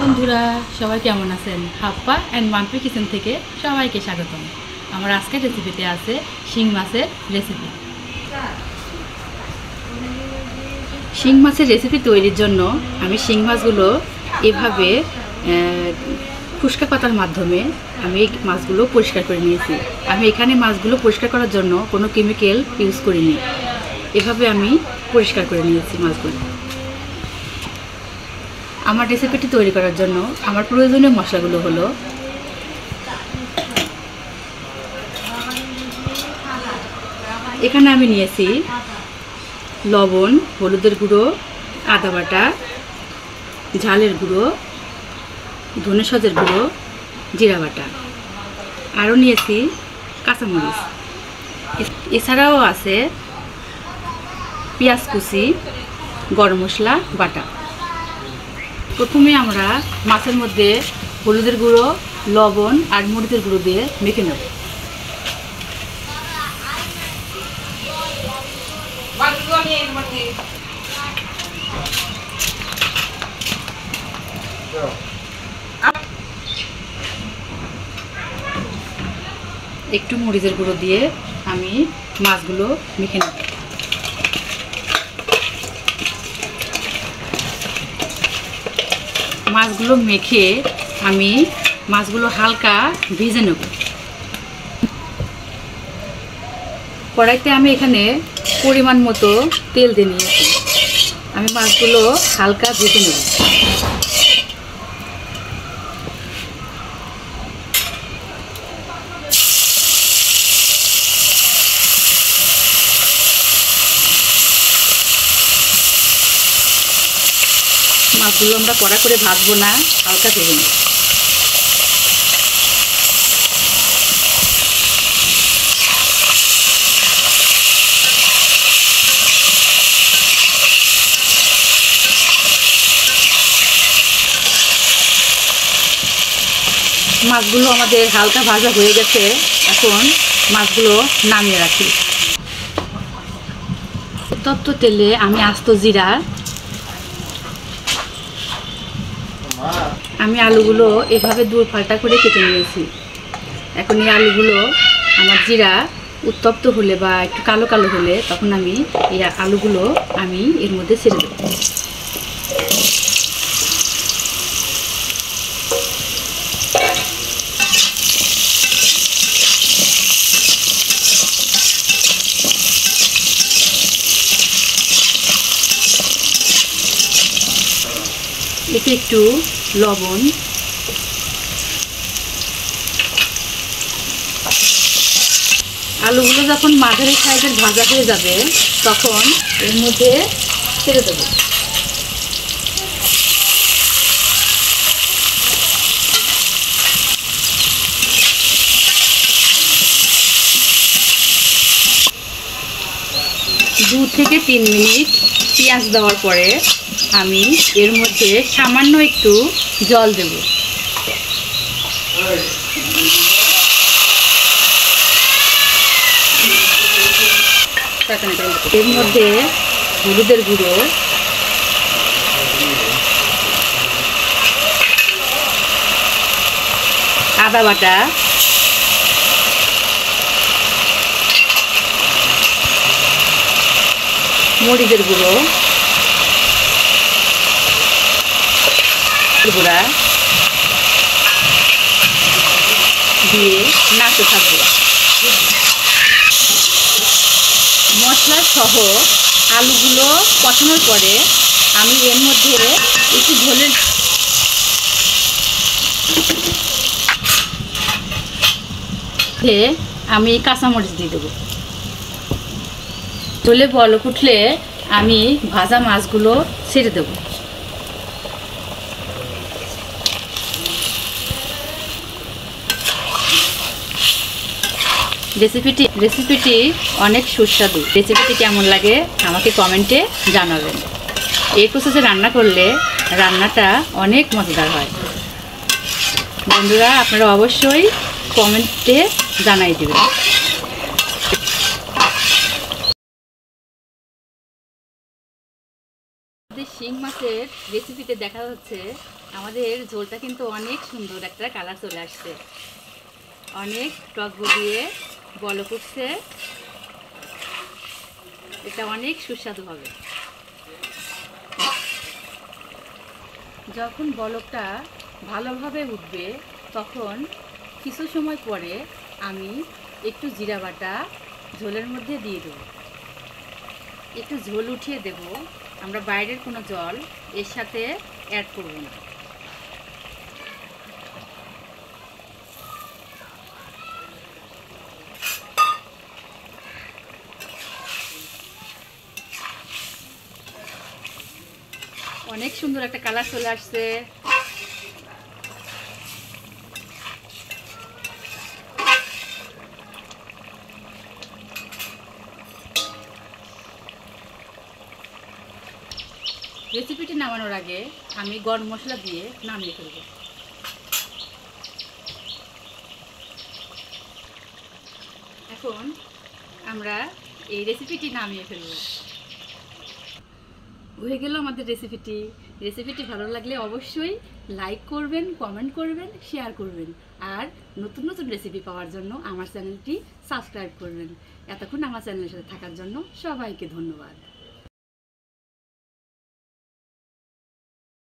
বন্ধুরা সবাই কেমন আছেন? হাপ্পা অ্যান্ড মাম্পি কিচেন থেকে সবাইকে স্বাগতম। আমার আজকের রেসিপিতে আছে শিং মাছের রেসিপি। শিং মাছের রেসিপি তৈরির জন্য আমি শিং মাছগুলো এভাবে খুশকা পাতার মাধ্যমে আমি এই মাছগুলো পরিষ্কার করে নিয়েছি। আমি এখানে মাছগুলো পরিষ্কার করার জন্য কোনো কেমিক্যাল ইউজ করিনি, এভাবে আমি পরিষ্কার করে নিয়েছি মাছগুলো। আমার রেসিপিটি তৈরি করার জন্য আমার প্রয়োজনীয় মশলাগুলো হলো এখানে আমি নিয়েছি লবণ, হলুদের গুঁড়ো, আদা বাটা, ঝালের গুঁড়ো, ধনে সজের গুঁড়ো, জিরা বাটা, আরও নিয়েছি কাঁচামরিচ। এছাড়াও আছে পেঁয়াজ কুচি, গরম মশলা বাটা। প্রথমে আমরা মাছের মধ্যে হলুদের গুঁড়ো, লবণ আর মরিচের গুঁড়ো দিয়ে মেখে নেব। একটু মরিচের গুঁড়ো দিয়ে আমি মাছগুলো মেখে নেব। মাছগুলো মেখে আমি মাছগুলো হালকা ভেজে নেব। কড়াইতে আমি এখানে পরিমাণ মতো তেল দিয়ে নিয়েছি। আমি মাছগুলো হালকা ভেজে নেব। মাছগুলো আমরা কড়া করে ভাজবো না, হালকা ভেজে নেব। মাছগুলো আমাদের হালকা ভাজা হয়ে গেছে, এখন মাছগুলো নামিয়ে রাখি। উত্তপ্ত তেলে আমি আস্ত জিরা, আমি আলুগুলো এভাবে দু ফাল্টা করে কেটে নিয়েছি। এখন এই আলুগুলো আমার জিরা উত্তপ্ত হলে বা একটু কালো কালো হলে তখন আমি এই আলুগুলো এর মধ্যে ছেড়ে দেব। এতে একটু লবণ, আলুগুলো যখন মাঝারি সাইজের ভাজা হয়ে যাবে তখন এর মধ্যে ছেড়ে দেব। দু থেকে 3 মিনিট পেঁয়াজ দেওয়ার পরে আমি এর মধ্যে সামান্য একটু জল দেব। এর মধ্যে হলুদের গুঁড়ো, আদা বাটা, মরিচের গুঁড়ো, গুঁড়া দিয়ে নাড়তে থাকবো। মশলা সহ আলুগুলো কষানোর পরে আমি এর মধ্যে একটু ঝোলের আমি কাঁচামরিচ দিয়ে দেবো। ঝোলে বলক উঠলে আমি ভাজা মাছগুলো ছেড়ে দেবো। রেসিপিটি অনেক সুস্বাদু। রেসিপিটি কেমন লাগে আমাকে কমেন্টে জানাবেন। এই প্রসেসে রান্না করলে রান্নাটা অনেক মজাদার হয়। বন্ধুরা আপনারা অবশ্যই কমেন্টে জানাই দেবেন। আমাদের শিং মাছের রেসিপিতে দেখা যাচ্ছে আমাদের ঝোলটা কিন্তু অনেক সুন্দর একটা কালার চলে আসছে, অনেক টক দিয়ে বলক উঠছে, এটা অনেক সুস্বাদু হবে। যখন বলকটা ভালোভাবে উঠবে তখন কিছু সময় পরে আমি একটু জিরা বাটা ঝোলের মধ্যে দিয়ে দেব, একটু ঝোল উঠিয়ে দেব। আমরা বাইরের কোনো জল এর সাথে অ্যাড করব না। অনেক সুন্দর একটা কালার চলে আসছে। রেসিপিটি নামানোর আগে আমি গরম মশলা দিয়ে নামিয়ে ফেলব। এখন আমরা এই রেসিপিটি নামিয়ে ফেলব। হয়ে গেল আমাদের রেসিপিটি ভালো লাগলে অবশ্যই লাইক করবেন, কমেন্ট করবেন, শেয়ার করবেন। আর নতুন নতুন রেসিপি পাওয়ার জন্য আমার চ্যানেলটি সাবস্ক্রাইব করবেন। এতক্ষণ আমার চ্যানেলের সাথে থাকার জন্য সবাইকে ধন্যবাদ।